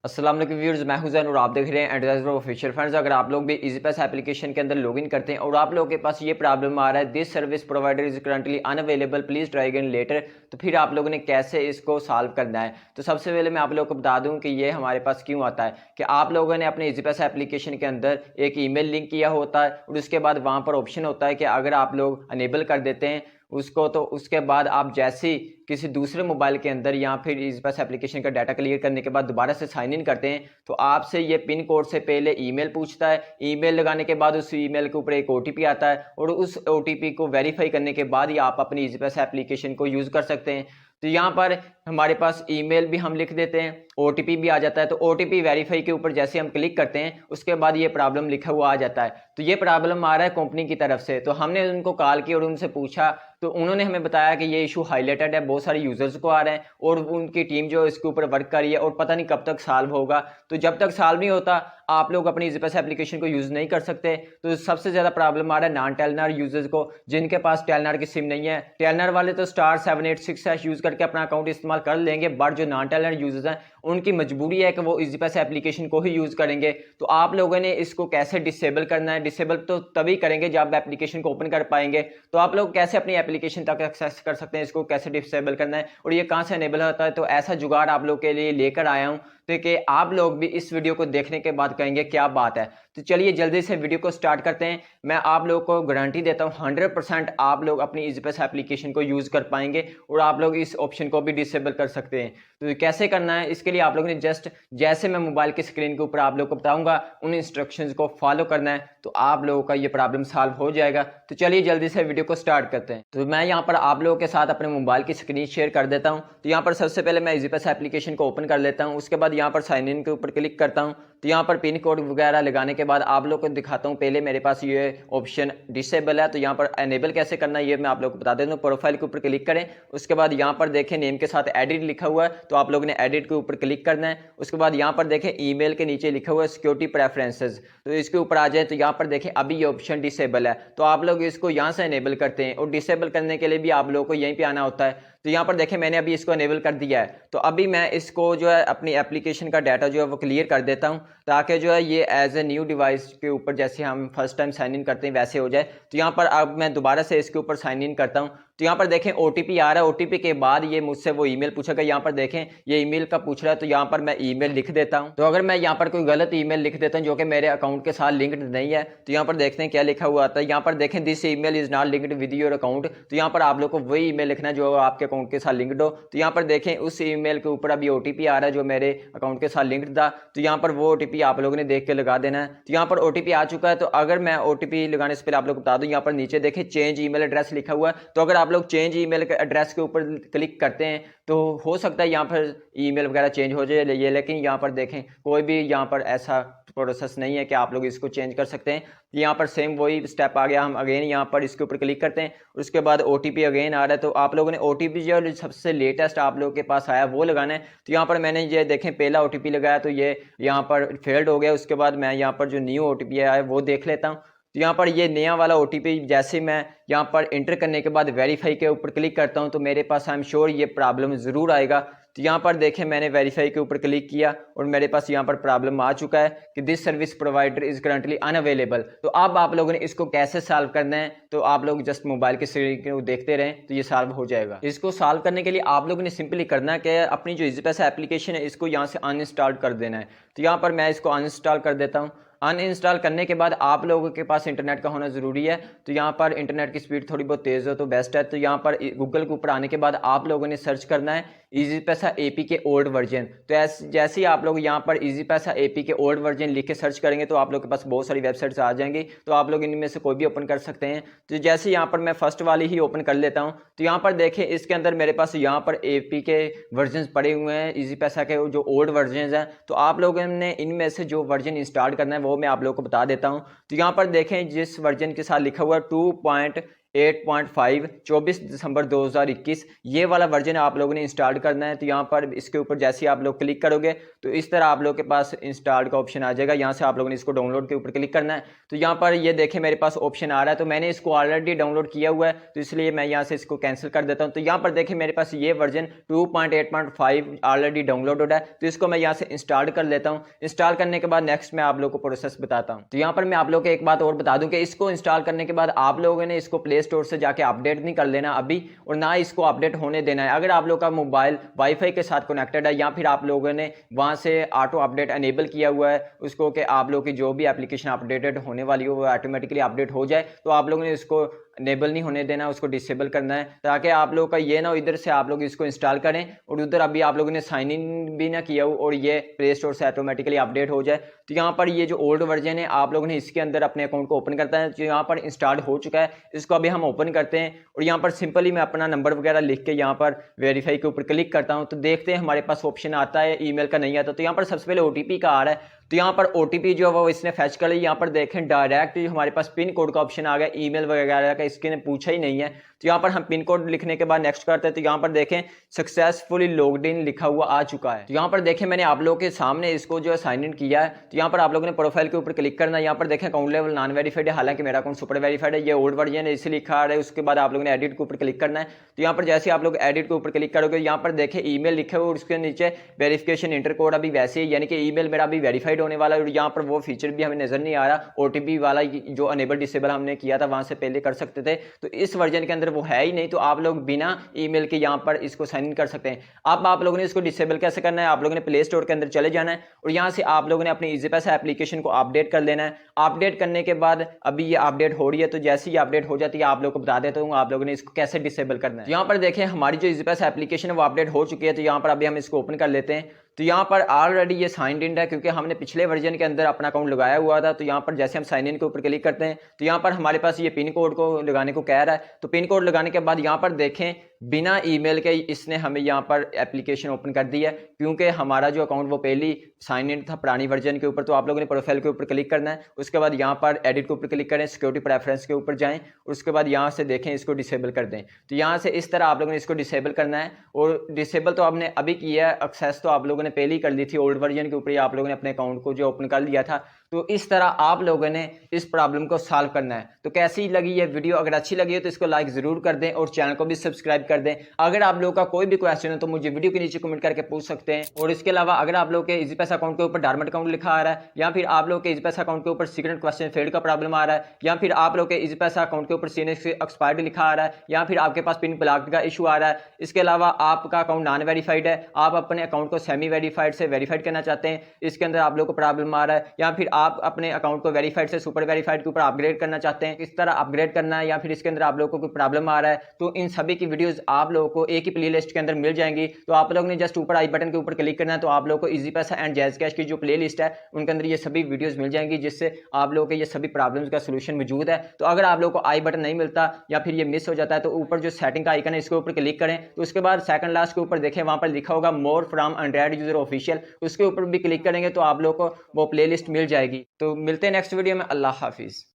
अस्सलाम वालेकुम व्यूअर्स, मैं हूं ज़ैन और आप देख रहे हैं एडवाइजर ऑफिशियल। फ्रेंड्स, अगर आप लोग भी ईज़ीपास एप्लीकेशन के अंदर लॉगिन करते हैं और आप लोगों के पास ये प्रॉब्लम आ रहा है, this service provider is currently unavailable, please try again later, तो फिर आप लोगों ने कैसे इसको सॉल्व करना है। तो सबसे पहले मैं आप लोगों को बता दूं कि ये हमारे पास क्यों आता है कि आप लोगों ने अपने ईज़ीपास एप्लीकेशन के अंदर एक ईमेल लिंक किया होता है और उसके बाद वहाँ पर ऑप्शन होता है कि अगर आप लोग अनेबल कर देते हैं उसको, तो उसके बाद आप जैसे ही किसी दूसरे मोबाइल के अंदर या फिर ईज़ीपास एप्लीकेशन का डाटा क्लियर करने के बाद दोबारा से साइन इन करते हैं, तो आपसे ये पिन कोड से पहले ईमेल पूछता है। ईमेल लगाने के बाद उस ईमेल के ऊपर एक ओटीपी आता है और उस ओटीपी को वेरीफाई करने के बाद ही आप अपनी ईज़ीपास एप्लीकेशन को यूज़ कर सकते हैं। तो यहाँ पर हमारे पास ईमेल भी हम लिख देते हैं, ओटीपी भी आ जाता है। तो ओटीपी वेरीफाई के ऊपर जैसे हम क्लिक करते हैं उसके बाद ये प्रॉब्लम लिखा हुआ आ जाता है। तो ये प्रॉब्लम आ रहा है कंपनी की तरफ से। तो हमने उनको कॉल की और उनसे पूछा, तो उन्होंने हमें बताया कि ये इशू हाईलाइटेड है, बहुत सारे यूजर्स को आ रहे हैं और उनकी टीम जो इसके ऊपर वर्क कर रही है और पता नहीं कब तक सॉल्व होगा। तो जब तक सॉल्व नहीं होता आप लोग अपनी ईज़ीपास एप्लीकेशन को यूज नहीं कर सकते। तो सबसे ज्यादा प्रॉब्लम आ रहा है नॉन टेलनर यूजर्स को, जिनके पास टेलनर की सिम नहीं है। टेलनर वाले तो *786# यूज करके अपना अकाउंट इस्तेमाल कर लेंगे, बट जो नॉन टेलनर यूजर्स हैं उनकी मजबूरी है कि वो ईज़ीपास एप्लीकेशन को ही यूज करेंगे। तो आप लोगों ने इसको कैसे डिसेबल करना है? डिसेबल तो तभी करेंगे जब एप्लीकेशन को ओपन कर पाएंगे। तो आप लोग कैसे अपनी एप्लीकेशन तक एक्सेस कर सकते हैं, इसको कैसे डिसेबल करना है और ये कहां से अनेबल होता है, तो ऐसा जुगाड़ आप लोग के लिए लेकर आया हूं, तो कि आप लोग भी इस वीडियो को देखने के बाद कहेंगे क्या बात है। तो चलिए जल्दी से वीडियो को स्टार्ट करते हैं। मैं आप लोगों को गारंटी देता हूं 100% आप लोग अपनी ईज़ीपास एप्लीकेशन को यूज कर पाएंगे और आप लोग इस ऑप्शन को भी डिसेबल कर सकते हैं। तो कैसे करना है, इसके लिए आप लोगों ने जस्ट जैसे मैं मोबाइल की स्क्रीन के ऊपर आप लोग को बताऊंगा उन इंस्ट्रक्शंस को फॉलो करना है, तो आप लोगों का ये प्रॉब्लम सॉल्व हो जाएगा। तो चलिए जल्दी से वीडियो को स्टार्ट करते हैं। तो मैं यहाँ पर आप लोगों के साथ अपने मोबाइल की स्क्रीन शेयर कर देता हूँ। तो यहाँ पर सबसे पहले मैं ईज़ीपास एप्लीकेशन को ओपन कर लेता हूँ, उसके बाद यहाँ पर साइन इन के ऊपर क्लिक करता हूँ। तो यहाँ पर पिन कोड वगैरह लगाने के बाद आप लोग को दिखाता हूँ। पहले मेरे पास ये ऑप्शन डिसेबल है, तो यहाँ पर एनेबल कैसे करना है ये मैं आप लोग को बता देता हूँ। प्रोफाइल के ऊपर क्लिक करें, उसके बाद यहाँ पर देखें नेम के साथ एडिट लिखा हुआ है, तो आप लोग ने एडिट के ऊपर क्लिक करना है। उसके बाद यहाँ पर देखें ईमेल के नीचे लिखा हुआ है सिक्योरिटी प्रेफरेंसेस, तो इसके ऊपर आ जाए। तो यहाँ पर देखें अभी ये ऑप्शन डिसेबल है, तो आप लोग इसको यहाँ से एनेबल करते हैं और डिसेबल करने के लिए भी आप लोगों को यहीं पे आना होता है। तो यहाँ पर देखें मैंने अभी इसको अनेबल कर दिया है। तो अभी मैं इसको जो है अपनी एप्लीकेशन का डाटा जो है वो क्लियर कर देता हूँ, ताकि जो है ये एज ए न्यू डिवाइस के ऊपर जैसे हम फर्स्ट टाइम साइन इन करते हैं वैसे हो जाए। तो यहाँ पर अब मैं दोबारा से इसके ऊपर साइन इन करता हूँ। तो यहाँ पर देखें ओटीपी आ रहा है, ओटीपी के बाद ये मुझसे वो ईमेल पूछेगा। यहाँ पर देखें ये ईमेल का पूछ रहा है, तो यहाँ पर मैं ईमेल लिख देता हूँ। तो अगर मैं यहाँ पर कोई गलत ईमेल लिख देता हूँ जो कि मेरे अकाउंट के साथ लिंक्ड नहीं है, तो यहाँ पर देखते हैं क्या लिखा हुआ आता है। यहाँ पर देखें this email is not linked with your account, तो यहाँ पर आप लोग को वही ईमेल लिखना है जो आपके अकाउंट के साथ लिंक्ड हो। तो यहाँ पर देखें उस ईमेल के ऊपर अभी ओटीपी आ रहा है जो मेरे अकाउंट के साथ लिंक्ड था, तो यहाँ पर वो ओटीपी आप लोगों ने देख के लगा देना है। तो यहाँ पर ओटीपी आ चुका है। तो अगर मैं ओटीपी लगाने से पहले आप लोग बता दूं, यहाँ पर नीचे देखें चेंज ईमेल एड्रेस लिखा हुआ है, तो अगर आप लोग चेंज ईमेल एड्रेस के ऊपर क्लिक करते हैं तो हो सकता है यहाँ पर ईमेल वगैरह चेंज हो जाए ये, लेकिन यहाँ पर देखें कोई भी यहाँ पर ऐसा प्रोसेस नहीं है कि आप लोग इसको चेंज कर सकते हैं। यहाँ पर सेम वही स्टेप आ गया। हम अगेन यहाँ पर इसके ऊपर क्लिक करते हैं, उसके बाद ओटीपी अगेन आ रहा है। तो आप लोगों ने ओटीपी जो सबसे लेटेस्ट आप लोगों के पास आया वो लगाना है। तो यहाँ पर मैंने ये देखें पहला ओटीपी लगाया तो ये यहाँ पर फेल्ड हो गया। उसके बाद मैं यहाँ पर जो न्यू ओटीपी आया है वो देख लेता हूँ। तो यहाँ पर ये नया वाला ओटीपी जैसे मैं यहाँ पर एंटर करने के बाद वेरीफाई के ऊपर क्लिक करता हूँ तो मेरे पास आई एम श्योर ये प्रॉब्लम ज़रूर आएगा। तो यहाँ पर देखें मैंने वेरीफाई के ऊपर क्लिक किया और मेरे पास यहाँ पर प्रॉब्लम आ चुका है कि this service provider is currently unavailable. तो अब आप लोगों ने इसको कैसे सॉल्व करना है, तो आप लोग जस्ट मोबाइल के स्क्रीन को देखते रहें तो ये सॉल्व हो जाएगा। इसको सॉल्व करने के लिए आप लोगों ने सिंपली करना है कि अपनी जो ईज़ीपास एप्लीकेशन है इसको यहाँ से अनइंस्टॉल कर देना है। तो यहाँ पर मैं इसको अनइंस्टॉल कर देता हूँ। अनइंस्टॉल करने के बाद आप लोगों के पास इंटरनेट का होना ज़रूरी है, तो यहाँ पर इंटरनेट की स्पीड थोड़ी बहुत तेज़ हो तो बेस्ट है। तो यहाँ पर गूगल के ऊपर आने के बाद आप लोगों ने सर्च करना है ईज़ीपास एपी के ओल्ड वर्जन। तो जैसे ही आप लोग यहाँ पर ईज़ीपास एपी के ओल्ड वर्जन लिख के सर्च करेंगे तो आप लोग के पास बहुत सारी वेबसाइट्स आ जाएंगी, तो आप लोग इनमें से कोई भी ओपन कर सकते हैं। तो जैसे यहाँ पर मैं फर्स्ट वाली ही ओपन कर लेता हूँ, तो यहाँ पर देखें इसके अंदर मेरे पास यहाँ पर एपी के वर्जन पड़े हुए हैं, ईज़ीपास के जो ओल्ड वर्जन हैं। तो आप लोगों ने इनमें से जो वर्जन इंस्टॉल करना है वो मैं आप लोगों को बता देता हूं। तो यहां पर देखें जिस वर्जन के साथ लिखा हुआ है 8.5 24 दिसंबर 2021 ये वाला वर्जन आप लोगों ने इंस्टॉल करना है। तो यहाँ पर इसके ऊपर जैसे ही आप लोग क्लिक करोगे तो इस तरह आप लोग के पास इंस्टॉल का ऑप्शन आ जाएगा। यहाँ से आप लोगों ने इसको डाउनलोड के ऊपर क्लिक करना है। तो यहाँ पर ये देखें मेरे पास ऑप्शन आ रहा है, तो मैंने इसको ऑलरेडी डाउनलोड किया हुआ है, तो इसलिए मैं यहाँ से इसको कैंसिल कर देता हूँ। तो यहाँ पर देखें मेरे पास ये वर्जन 2.8.5 ऑलरेडी डाउनलोडेड है, तो इसको मैं यहाँ से इंस्टॉल कर लेता हूँ। इंस्टॉल करने के बाद नेक्स्ट मैं आप लोग को प्रोसेस बताता हूँ। तो यहाँ पर मैं आप लोग को एक बात और बता दूं कि इसको इंस्टॉल करने के बाद आप लोगों ने इसको प्ले स्टोर से जाके अपडेट नहीं कर लेना अभी, और ना इसको अपडेट होने देना है। अगर आप लोग का मोबाइल वाईफाई के साथ कनेक्टेड है या फिर आप लोगों ने वहां से ऑटो अपडेट अनेबल किया हुआ है उसको, कि आप लोग की जो भी एप्लीकेशन अपडेटेड होने वाली हो वो ऑटोमेटिकली अपडेट हो जाए, तो आप लोगों ने इसको इनेबल नहीं होने देना, उसको डिसेबल करना है, ताकि आप लोग का ये ना इधर से आप लोग इसको इंस्टॉल करें और उधर अभी आप लोगों ने साइन इन भी ना किया हो और ये प्ले स्टोर से ऑटोमेटिकली अपडेट हो जाए। तो यहाँ पर ये जो ओल्ड वर्जन है आप लोगों ने इसके अंदर अपने अकाउंट को ओपन करता है, जो यहाँ पर इंस्टॉल हो चुका है इसको अभी हम ओपन करते हैं। और यहाँ पर सिंपली मैं अपना नंबर वगैरह लिख के यहाँ पर वेरीफाई के ऊपर क्लिक करता हूँ। तो देखते हैं हमारे पास ऑप्शन आता है ईमेल का, नहीं आता। तो यहाँ पर सबसे पहले ओटीपी का आ रहा है, तो यहाँ पर ओटीपी जो है वो इसने फैच कर लिया। यहाँ पर देखें डायरेक्ट हमारे पास पिन कोड का ऑप्शन आ गया, ईमेल वगैरह का इसके ने पूछा ही नहीं है। तो यहाँ पर हम पिन कोड लिखने के बाद नेक्स्ट करते हैं। तो यहाँ पर देखें सक्सेसफुली लॉग्ड इन लिखा हुआ आ चुका है। तो यहाँ पर देखें मैंने आप लोगों के सामने इसको जो है साइन इन किया है। तो यहाँ पर आप लोगों ने प्रोफाइल के ऊपर क्लिक करना है। यहाँ पर देखें अकाउंट लेवल नॉन वेरीफाइड है, हालांकि मेरा अकाउंट सुपर वेरीफाइड है, ये ओल्ड वर्जन है इसलिए लिखा आ रहा है। उसके बाद आप लोगों ने एडिट के ऊपर क्लिक करना है। तो यहाँ पर जैसे आप लोग एडिट के ऊपर क्लिक करोगे यहाँ पर देखें ईमेल लिखे हुए और उसके नीचे वेरिफिकेशन इंटर कोड अभी वैसे ही, यानी कि ईमेल मेरा अभी वेरीफाइड होने वाला है। और यहाँ पर वो फीचर भी हमें नजर नहीं आ रहा, ओटीपी वाला जो अनेबल डिसेबल हमने किया था वहां से पहले कर सकते थे, तो इस वर्जन के अंदर वो है ही नहीं। तो आप लोग बिना ईमेल के यहाँ पर इसको साइन इन कर सकते हैं। अब आप लोगों ने इसको डिसेबल कैसे करना है, आप लोगों ने प्ले स्टोर के अंदर चले जाना है और यहाँ से आप लोगों ने अपनी इजी पैसा एप्लीकेशन को अपडेट कर लेना है। अपडेट करने के बाद अभी ये अपडेट हो रही है, तो जैसे ही अपडेट हो जाती है आप लोग को बता देता हूँ आप लोगों ने इसको कैसे डिसेबल करना है। यहाँ पर देखें हमारी जो इजी पैसा एप्लीकेशन है वो अपडेट हो चुकी है। तो यहाँ पर अभी हम इसको ओपन कर लेते हैं। तो यहाँ पर ऑलरेडी ये साइन इन है क्योंकि हमने पिछले वर्जन के अंदर अपना अकाउंट लगाया हुआ था। तो यहाँ पर जैसे हम साइन इन के ऊपर क्लिक करते हैं तो यहाँ पर हमारे पास ये पिन कोड को लगाने को कह रहा है। तो पिन कोड लगाने के बाद यहाँ पर देखें बिना ईमेल के इसने हमें यहाँ पर एप्लीकेशन ओपन कर दी है, क्योंकि हमारा जो अकाउंट वो पहली साइन इन था पुरानी वर्जन के ऊपर। तो आप लोगों ने प्रोफाइल के ऊपर क्लिक करना है, उसके बाद यहाँ पर एडिट के ऊपर क्लिक करें, सिक्योरिटी प्रेफरेंस के ऊपर जाएं और उसके बाद यहाँ से देखें इसको डिसेबल कर दें। तो यहाँ से इस तरह आप लोगों ने इसको डिसेबल करना है। और डिसेबल तो आपने अभी किया है, एक्सेस तो आप लोगों ने पहले ही कर ली थी ओल्ड वर्जन के ऊपर ही आप लोगों ने अपने अकाउंट को जो ओपन कर लिया था। तो इस तरह आप लोगों ने इस प्रॉब्लम को सॉल्व करना है। तो कैसी लगी ये वीडियो, अगर अच्छी लगी है तो इसको लाइक जरूर कर दें और चैनल को भी सब्सक्राइब कर दें। अगर आप लोगों का कोई भी क्वेश्चन है तो मुझे वीडियो के नीचे कमेंट करके पूछ सकते हैं। और इसके अलावा अगर आप लोग के इजी पैसा अकाउंट के ऊपर डॉर्मेंट अकाउंट लिखा आ रहा है, या फिर आप लोग के इजी पैसा अकाउंट के ऊपर सीक्रेट क्वेश्चन फेल्ड का प्रॉब्लम आ रहा है, या फिर आप लोग के इजी पैसा अकाउंट के ऊपर सीएनएक्स एक्सपायर्ड लिखा आ रहा है, या फिर आपके पास पिन ब्लॉक का इशू आ रहा है, इसके अलावा आपका अकाउंट नॉन वेरीफाइड है, आप अपने अकाउंट को सेमी वेरीफाइड से वेरीफाइड करना चाहते हैं, इसके अंदर आप लोग को प्रॉब्लम आ रहा है, या फिर आप अपने अकाउंट को वेरीफाइड से सुपर वेरीफाइड के ऊपर अपग्रेड करना चाहते हैं, किस तरह अपग्रेड करना है, या फिर इसके अंदर आप लोगों को कोई प्रॉब्लम आ रहा है, तो इन सभी की वीडियोस आप लोगों को एक ही प्ले लिस्ट के अंदर मिल जाएंगी। तो आप लोगों ने जस्ट ऊपर आई बटन के ऊपर क्लिक करना है, तो आप लोगों को इजी पैसा एंड जैज़ कैश की जो प्ले लिस्ट है उनके अंदर ये सभी वीडियोस मिल जाएंगी, जिससे आप लोगों के ये सभी प्रॉब्लम्स का सोल्यूशन मौजूद है। तो अगर आप लोगों को आई बटन नहीं मिलता या फिर ये मिस हो जाता है तो ऊपर जो सेटिंग का आइकन है इसके ऊपर क्लिक करें। तो उसके बाद सेकंड लास्ट के ऊपर देखें वहां पर लिखा होगा more from Android user official, उसके ऊपर भी क्लिक करेंगे तो आप लोगों को वो प्ले लिस्ट मिल जाएगी। तो मिलते हैं नेक्स्ट वीडियो में। अल्लाह हाफिज।